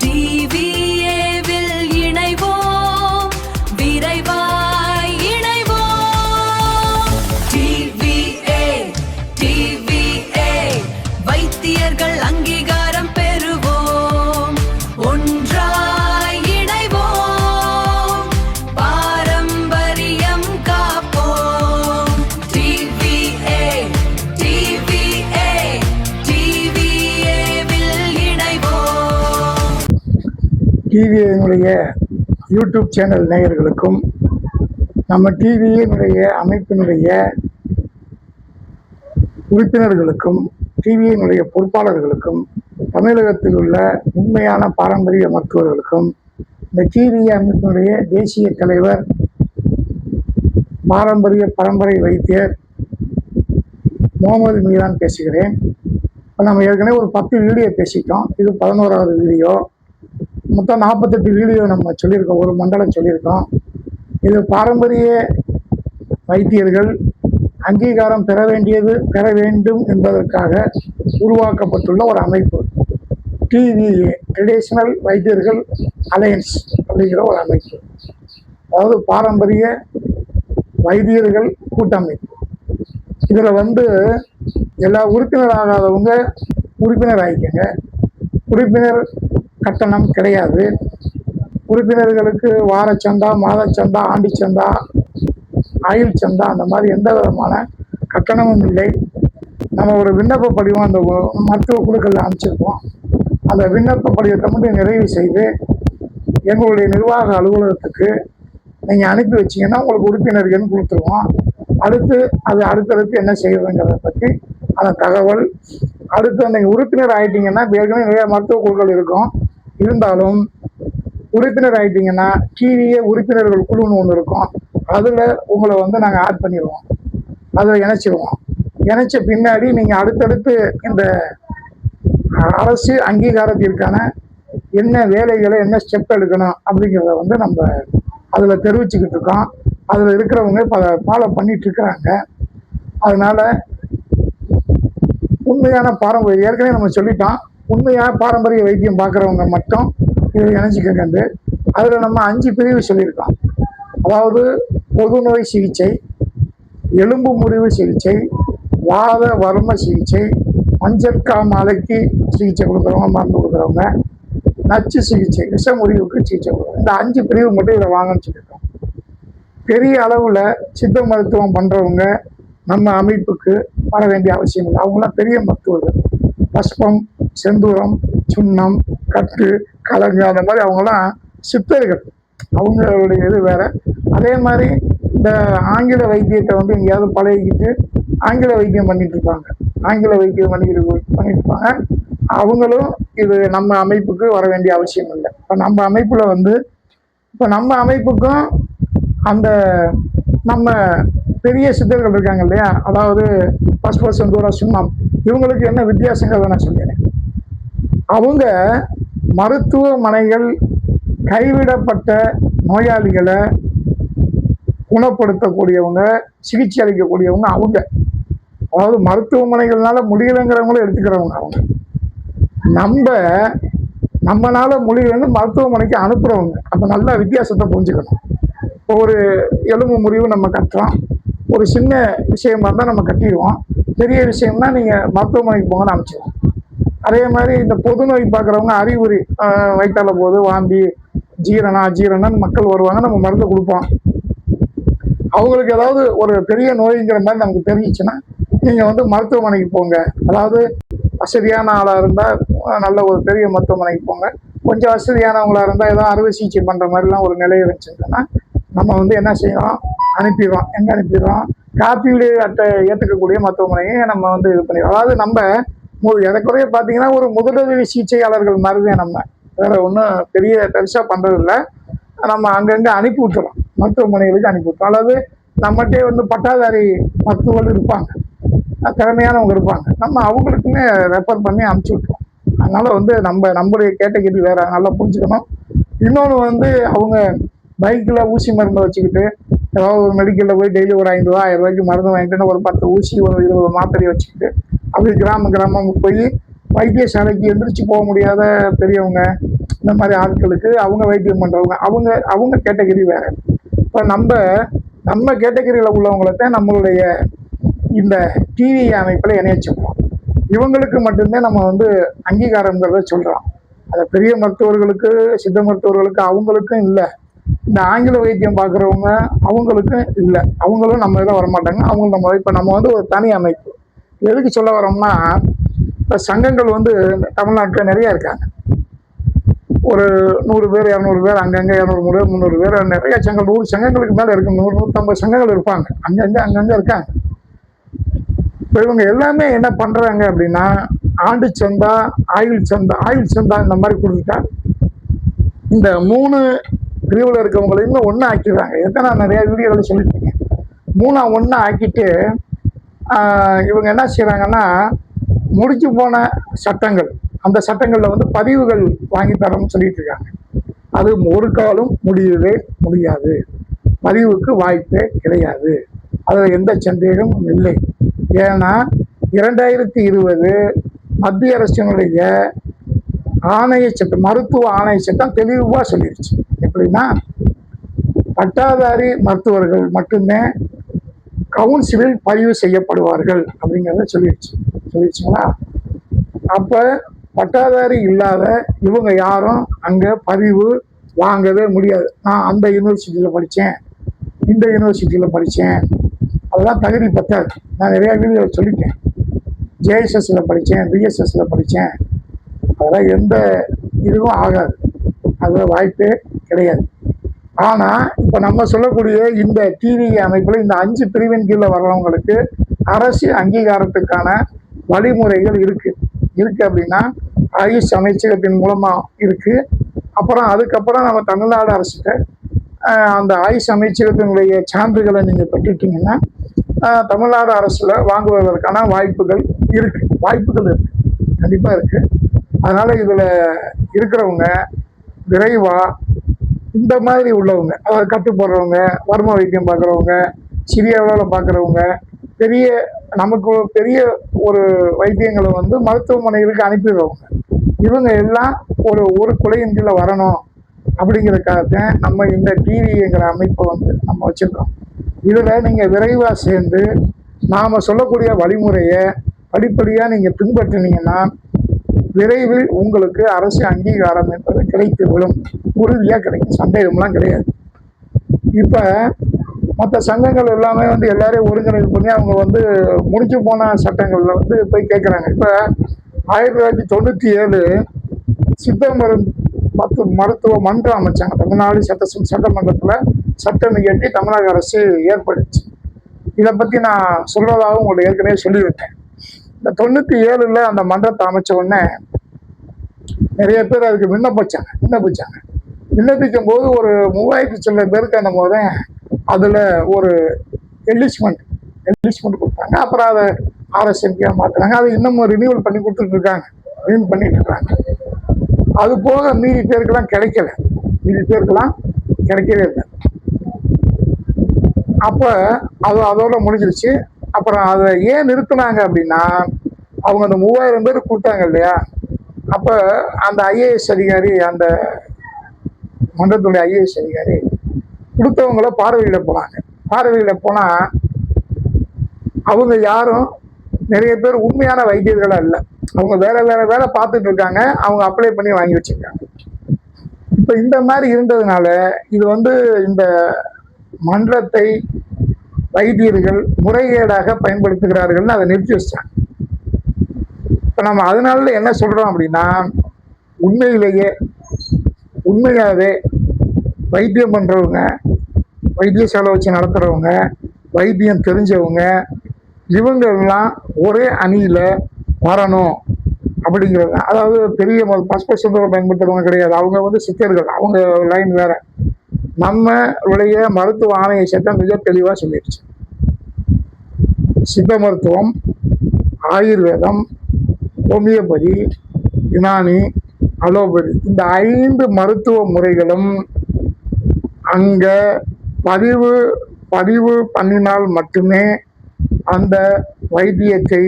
டிவிஏவில் இணைவோம், விரைவாய் இணைவோம். டிவிஏ டிவிஏ வைத்தியர்கள் அங்கீகாரம் பெறுவோம், ஒன்றாய் இணைவோம், பாரம்பரியம் காப்போம். டிவிஏ டிவிஏ டிவிஏவில் இணைவோம். டிவியினுடைய யூடியூப் சேனல் நேயர்களுக்கும் நம்ம டிவியினுடைய அமைப்பினுடைய உறுப்பினர்களுக்கும் டிவியினுடைய பொறுப்பாளர்களுக்கும் தமிழகத்தில் உள்ள உண்மையான பாரம்பரிய மருத்துவர்களுக்கும் இந்த டிவி அமைப்பினுடைய தேசிய தலைவர் பாரம்பரிய பரம்பரை வைத்தியர் முகமது மீரான் பேசுகிறேன். இப்போ நம்ம ஏற்கனவே ஒரு 10 வீடியோ பேசிட்டோம். இது 11வது வீடியோ. மொத்தம் 48 வீடியோ நம்ம சொல்லியிருக்கோம், ஒரு மண்டலம் சொல்லியிருக்கோம். இது பாரம்பரிய வைத்தியர்கள் அங்கீகாரம் பெற வேண்டும் என்பதற்காக உருவாக்கப்பட்டுள்ள ஒரு அமைப்பு. டிவிஏ ட்ரெடிஷ்னல் வைத்தியர்கள் அலையன்ஸ் அப்படிங்கிற ஒரு அமைப்பு, அதாவது பாரம்பரிய வைத்தியர்கள் கூட்டமைப்பு. இதில் எல்லா உறுப்பினர் ஆகாதவங்க உறுப்பினர் ஆகிக்கங்க. உறுப்பினர் கட்டணம் கிடையாது. உறுப்பினர்களுக்கு வாரச்சந்தா, மாதச்சந்தா, ஆண்டி சந்தா, ஆயுள் சந்தா அந்த மாதிரி எந்த விதமான கட்டணமும் இல்லை. நம்ம ஒரு விண்ணப்ப படிவம் அந்த மருத்துவ குழுக்களில் அனுப்பிச்சிருக்கோம். அந்த விண்ணப்ப படிவத்தை மட்டும் நிறைவு செய்து எங்களுடைய நிர்வாக அலுவலகத்துக்கு நீங்கள் அனுப்பி வச்சிங்கன்னா உங்களுக்கு உறுப்பினர் எண் கொடுத்துருவோம். அடுத்தடுத்து என்ன செய்வதுங்கிறத பற்றி அந்த தகவல். அடுத்து நீங்கள் உறுப்பினர் ஆகிட்டீங்கன்னா, ஏற்கனவே நிறைய மருத்துவ குழுக்கள் இருக்கும், இருந்தாலும் உறுப்பினர் ஆகிட்டீங்கன்னா டிவிஏ உறுப்பினர்கள் குழுன்னு ஒன்று இருக்கும். அதில் உங்களை நாங்கள் ஆட் பண்ணிடுவோம், அதில் இணைச்சிடுவோம். இணைச்ச பின்னாடி நீங்கள் அடுத்தடுத்து இந்த அரசு அங்கீகாரத்திற்கான என்ன வேலைகளை, என்ன ஸ்டெப் எடுக்கணும் அப்படிங்கிறத நம்ம அதில் தெரிவிச்சுக்கிட்டு இருக்கோம். அதில் இருக்கிறவங்க ஃபாலோ பண்ணிட்டு இருக்கிறாங்க. அதனால உண்மையான பாரம்பரிய, ஏற்கனவே நம்ம சொல்லிட்டோம், உண்மையான பாரம்பரிய வைத்தியம் பார்க்குறவங்க மட்டும் இதை இணைச்சிக்கங்க. அதில் நம்ம 5 பிரிவு சொல்லியிருக்கோம். அதாவது பொது நோய் சிகிச்சை, எலும்பு முறிவு சிகிச்சை, வாத வர்ம சிகிச்சை, மஞ்சள் காமாலைக்கு சிகிச்சை கொடுக்குறவங்க, மருந்து கொடுக்குறவங்க, நச்சு சிகிச்சை, விஷ முறிவுக்கு சிகிச்சை கொடுக்குறவங்க. இந்த 5 பிரிவு மட்டும் இதில் வாங்கன்னு சொல்லியிருக்கோம். பெரிய அளவில் சித்த மருத்துவம் பண்ணுறவங்க நம்ம அமைப்புக்கு வர வேண்டிய அவசியம் இல்லை. அவங்களாம் பெரிய மருத்துவர்கள். பஸ்பம், செந்தூரம், சுண்ணம், கட்டு, கலங்கு அந்த மாதிரி அவங்களாம் சித்தர்கள். அவங்களுடைய இது வேற. அதே மாதிரி இந்த ஆங்கில வைத்தியத்தை எங்கேயாவது பழகிக்கிட்டு ஆங்கில வைத்தியம் பண்ணிட்டு இருப்பாங்க. ஆங்கில வைத்தியம் பண்ணிட்டு இருப்பாங்க. அவங்களும் இது நம்ம அமைப்புக்கு வர வேண்டிய அவசியம் இல்லை. இப்போ நம்ம அமைப்பில் நம்ம அமைப்புக்கும் அந்த நம்ம பெரிய சித்தர்கள் இருக்காங்க இல்லையா, அதாவது பஸ்ப, செந்தூர, சுண்ணம், இவங்களுக்கு என்ன வித்தியாசங்கிறத நான் சொல்லிடுறேன். அவங்க மருத்துவமனைகள் கைவிடப்பட்ட நோயாளிகளை குணப்படுத்தக்கூடியவங்க, சிகிச்சை அளிக்கக்கூடியவங்க அவங்க. அதாவது மருத்துவமனைகள்னால முடியலைங்கிறவங்களும் எடுத்துக்கிறவங்க அவங்க. நம்மளால முடியலன்னு மருத்துவமனைக்கு அனுப்புகிறவங்க. அப்போ நல்லா வித்தியாசத்தை புரிஞ்சுக்கணும். இப்போ ஒரு எலும்பு முறிவு நம்ம கட்டுறோம், ஒரு சின்ன விஷயமா இருந்தால் நம்ம கட்டிடுவோம். பெரிய விஷயம்னா நீங்கள் மருத்துவமனைக்கு போங்கன்னு அமைச்சிடுவோம். அதே மாதிரி இந்த பொது நோய் பார்க்குறவங்க அறிகுறி, வயிற்றால போது, வாந்தி, அஜீரணம்னு மக்கள் வருவாங்க, நம்ம மருந்து கொடுப்போம். அவங்களுக்கு ஏதாவது ஒரு பெரிய நோய்ங்கிற மாதிரி நமக்கு தெரிஞ்சிச்சுன்னா நீங்கள் மருத்துவமனைக்கு போங்க. அதாவது வசதியான ஆளாக இருந்தால் நல்ல ஒரு பெரிய மருத்துவமனைக்கு போங்க. கொஞ்சம் வசதியானவங்களாக இருந்தால் ஏதோ அறுவை சிகிச்சை பண்ணுற மாதிரிலாம் ஒரு நிலையை வச்சுருந்தோன்னா நம்ம என்ன செய்யறோம், அனுப்பிடுறோம். எங்கே அனுப்பிடுறோம்? காப்பீடு அட்டை ஏற்றுக்கக்கூடிய மருத்துவமனையை நம்ம இது பண்ணிடுறோம். அதாவது நம்ம எனக்குறைய பார்த்தீங்கன்னா ஒரு முதலுதவி சிகிச்சையாளர்கள் மாதிரி தான். நம்ம வேற ஒன்றும் பெருசாக பண்ணுறதில்ல. நம்ம அங்கங்கே அனுப்பி விட்டுறோம், மருத்துவமனைகளுக்கு அனுப்பி விட்டுறோம். அல்லது நம்மகிட்டே பட்டாதாரி மருத்துவர்கள் இருப்பாங்க, திறமையானவங்க இருப்பாங்க, நம்ம அவங்களுக்குமே ரெஃபர் பண்ணி அனுப்பிச்சி விட்டுருவோம். அதனால் நம்மளுடைய கேட்டகரி வேறு, நல்லா புரிஞ்சுக்கணும். இன்னொன்று அவங்க பைக்கில் ஊசி மருந்து வச்சுக்கிட்டு ஏதாவது ஒரு மெடிக்கலில் போய் டெய்லி ஒரு 5 ரூபா 1000 ரூபாய்க்கு மருந்து வாங்கிட்டு ஒரு 10 ஊசி ஒரு 20 மாத்திரையை வச்சுக்கிட்டு அப்படி கிராமம் போய் வைத்தியசாலைக்கு எந்திரிச்சு போக முடியாத பெரியவங்க, இந்த மாதிரி ஆட்களுக்கு அவங்க வைத்தியம் பண்ணுறவங்க, அவங்க அவங்க கேட்டகரி வேறு. இப்போ நம்ம கேட்டகரியில் உள்ளவங்கள்ட்ட நம்மளுடைய இந்த டிவி அமைப்பில் இணைய சொல்கிறோம். இவங்களுக்கு மட்டும்தான் நம்ம வந்து அங்கீகாரங்கிறத சொல்கிறோம். அதை பெரிய மருத்துவர்களுக்கு, சித்த மருத்துவர்களுக்கு அவங்களுக்கும் இல்லை. இந்த ஆங்கில வைத்தியம் பார்க்குறவங்க அவங்களுக்கும் இல்லை. அவங்களும் நம்ம இதில் வரமாட்டாங்க. அவங்க இப்போ நம்ம வந்து ஒரு தனி அமைப்பு. எதுக்கு சொல்ல வரோம்னா, இப்போ சங்கங்கள் வந்து தமிழ்நாட்டில் நிறையா இருக்காங்க. ஒரு 100 பேர் 200 பேர், அங்கங்கே 200 பேர் 300 பேர், நிறைய சங்கங்கள் 100 சங்கங்களுக்கு மேலே இருக்கு. 100-150 சங்கங்கள் இருப்பாங்க அங்கங்கே இருக்காங்க. இப்போ இவங்க எல்லாமே என்ன பண்ணுறாங்க அப்படின்னா, ஆண்டு சந்தா, ஆயுள் சந்தா இந்த மாதிரி கொடுத்துட்டா இந்த 3 பிரிவில் இருக்கவங்களையுமே ஒன்றா ஆக்கிடுறாங்க. எத்தனை நிறைய வீடியோவில் சொல்லிட்டீங்க. 3 ஒன்றா ஆக்கிட்டு இவங்க என்ன செய்கிறாங்கன்னா, முடிச்சு போன சட்டங்கள், அந்த சட்டங்களில் வந்து பதிவுகள் வாங்கி தரோம்னு சொல்லிட்டு இருக்காங்க. அது ஒரு காலம் முடியவே முடியாது. பதிவுக்கு வாய்ப்பே கிடையாது. அதில் எந்த சந்தேகமும் இல்லை. ஏன்னா 2020 மத்திய அரசினுடைய ஆணைய சட்டம், மருத்துவ ஆணைய சட்டம் தெளிவாக சொல்லிடுச்சு. எப்படின்னா, பட்டாதாரி மருத்துவர்கள் மட்டுமே கவுன்சிலில் பதிவு செய்யப்படுவார்கள் அப்படிங்கிறத சொல்லிடுச்சுங்களா. அப்போ பட்டாதாரி இல்லாத இவங்க யாரும் அங்கே பதிவு வாங்கவே முடியாது. நான் அந்த யூனிவர்சிட்டியில் படித்தேன், இந்த யூனிவர்சிட்டியில் படித்தேன், அதெல்லாம் தகுதி பத்தாது. நான் நிறையா வீடியோவில் சொல்லிட்டேன். ஜேஎஸ்எஸ்ல படித்தேன், பிஎஸ்எஸ்ல படித்தேன், அதெல்லாம் எந்த இதுவும் ஆகாது. அதில் வாய்ப்பே கிடையாது. ஆனால் இப்போ நம்ம சொல்லக்கூடிய இந்த டிவி அமைப்பில் இந்த 5 பிரிவின் கீழே வர்றவங்களுக்கு அரசு அங்கீகாரத்துக்கான வழிமுறைகள் இருக்குது அப்படின்னா, ஆயுஷ் அமைச்சகத்தின் மூலமாக இருக்குது. அப்புறம் அதுக்கப்புறம் நம்ம தமிழ்நாடு அரசுக்கு அந்த ஆயுஷ் அமைச்சகத்தினுடைய சான்றுகளை நீங்கள் பெற்றுட்டீங்கன்னா தமிழ்நாடு அரசில் வாங்குவதற்கான வாய்ப்புகள் இருக்குது, கண்டிப்பாக இருக்குது. அதனால் இதில் இருக்கிறவங்க விரைவாக இந்த மாதிரி உள்ளவங்க, அதாவது கட்டு போடுறவங்க, வர்ம வைத்தியம் பார்க்குறவங்க, சிறிய அளவில் பார்க்குறவங்க, நமக்கு பெரிய ஒரு வைத்தியங்களை வந்து மருத்துவமனைகளுக்கு அனுப்பிடுறவங்க, இவங்க எல்லாம் ஒரு குலையின் கீழே வரணும் அப்படிங்கிறதுக்காகத்தான் நம்ம இந்த டிவிங்கிற அமைப்பை வந்து நம்ம வச்சுருக்கோம். இதில் நீங்கள் விரைவாக சேர்ந்து நாம் சொல்லக்கூடிய வழிமுறையை படிப்படியாக நீங்கள் பின்பற்றினீங்கன்னா விரைவில் உங்களுக்கு அரசு அங்கீகாரம் என்பது கிடைத்து விடும். உறுதியாக கிடைக்கும், சந்தேகம்லாம் கிடையாது. இப்போ மற்ற சங்கங்கள் எல்லாமே வந்து எல்லாரையும் ஒருங்கிணைப்பு பண்ணி அவங்க வந்து முடிச்சு போன சட்டங்களில் வந்து போய் கேட்குறாங்க. இப்போ 1997 சித்த மருத்துவ மன்றம் அமைச்சாங்க. தமிழ்நாடு சட்டமன்றத்தில் சட்டம் இயற்றி தமிழக அரசு ஏற்படுச்சு. இதை பற்றி நான் சொல்வதாக உங்களுக்கு ஏற்கனவே சொல்லிவிட்டேன். இந்த 97 அந்த மன்றத்தை அமைச்ச உடனே நிறைய பேர் அதுக்கு விண்ணப்பிக்கும் போது ஒரு 3000 சில பேருக்கு அந்த போது அதில் ஒரு எலிஜ்மெண்ட் கொடுத்தாங்க. அப்புறம் அதை ஆர்எஸ்எம்கே மாற்றினாங்க. அதை இன்னமும் ரினியூவல் பண்ணி கொடுத்துட்ருக்காங்க, பண்ணிட்டு இருக்காங்க. அது போக மீதி பேருக்கெல்லாம் கிடைக்கவே இல்லை. அப்போ அதோட முடிஞ்சிருச்சு. அப்புறம் அதை ஏன் நிறுத்தினாங்க அப்படின்னா, அவங்க அந்த 3000 பேர் கொடுத்தாங்க இல்லையா, அப்போ அந்த ஐஏஎஸ் அதிகாரி, அந்த மன்றத்துடைய ஐஏஎஸ் அதிகாரி கொடுத்தவங்கள பார்வையிட போனால் அவங்க யாரும் நிறைய பேர் உண்மையான வைத்தியர்களாக இல்லை. அவங்க வேற வேலை பார்த்துட்டு இருக்காங்க. அவங்க அப்ளை பண்ணி வாங்கி வச்சிருக்காங்க. இப்போ இந்த மாதிரி இருந்ததுனால இது வந்து இந்த மன்றத்தை வைத்தியர்கள் முறைகேடாக பயன்படுத்துகிறார்கள்னு அதை நிறுத்தி வச்சாங்க. இப்போ நம்ம அதனால என்ன சொல்கிறோம் அப்படின்னா, உண்மையாகவே வைத்தியம் பண்ணுறவங்க, வைத்தியசாலை வச்சு நடத்துகிறவங்க, வைத்தியம் தெரிஞ்சவங்க, இவங்கெல்லாம் ஒரே அணியில் வரணும் அப்படிங்கிறது. அதாவது பெரிய பஸ்பசுந்தரம் பயன்படுத்துறவங்க கிடையாது. அவங்க வந்து சித்தர்கள், அவங்க லைன் வேற. நம்மளுடைய மருத்துவ ஆணைய சட்டம் மிக தெளிவாக சொல்லிடுச்சு. சித்த மருத்துவம், ஆயுர்வேதம், ஹோமியோபதி, யுனானி, அலோபதி, இந்த 5 மருத்துவ முறைகளும் அங்கே பதிவு பண்ணினால் மட்டுமே அந்த வைத்தியத்தை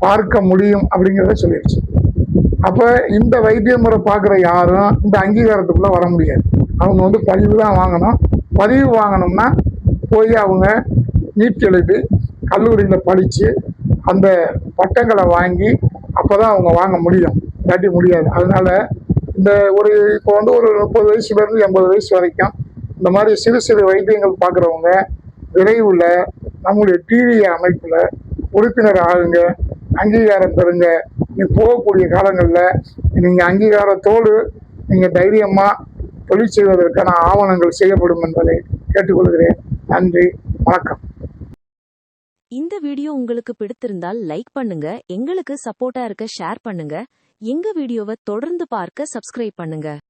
பார்க்க முடியும் அப்படிங்கிறத சொல்லிடுச்சு. அப்போ இந்த வைத்திய முறை பார்க்குற யாரும் இந்த அங்கீகாரத்துக்குள்ளே வர முடியாது. அவங்க வந்து பதிவு தான் வாங்கணும். பதிவு வாங்கணும்னா போய் அவங்க நீட் எழுதி கல்லூரியில் படித்து அந்த பட்டங்களை வாங்கி அப்போ தான் அவங்க வாங்க முடியும், இல்லாட்டி முடியாது. அதனால இந்த இப்போ வந்து ஒரு 30 வயசுலேருந்து 80 வயசு வரைக்கும் இந்த மாதிரி சிறு சிறு வைத்தியங்கள் பார்க்குறவங்க விரைவில் நம்முடைய டிவி அமைப்பில் உறுப்பினர் ஆகுங்க, அங்கீகாரம் பெறுங்க. நீ போகக்கூடிய காலங்களில் நீங்கள் அங்கீகாரத்தோடு நீங்கள் தைரியமாக தொழில் செய்வதற்கான ஆவணங்கள் செய்யப்படும் என்பதை கேட்டுக்கொள்கிறேன். நன்றி, வணக்கம். இந்த வீடியோ உங்களுக்கு பிடித்திருந்தால் லைக் பண்ணுங்க, எங்களுக்கு சப்போர்ட்டா இருக்க ஷேர் பண்ணுங்க, எங்க வீடியோவை தொடர்ந்து பார்க்க சப்ஸ்கிரைப் பண்ணுங்க.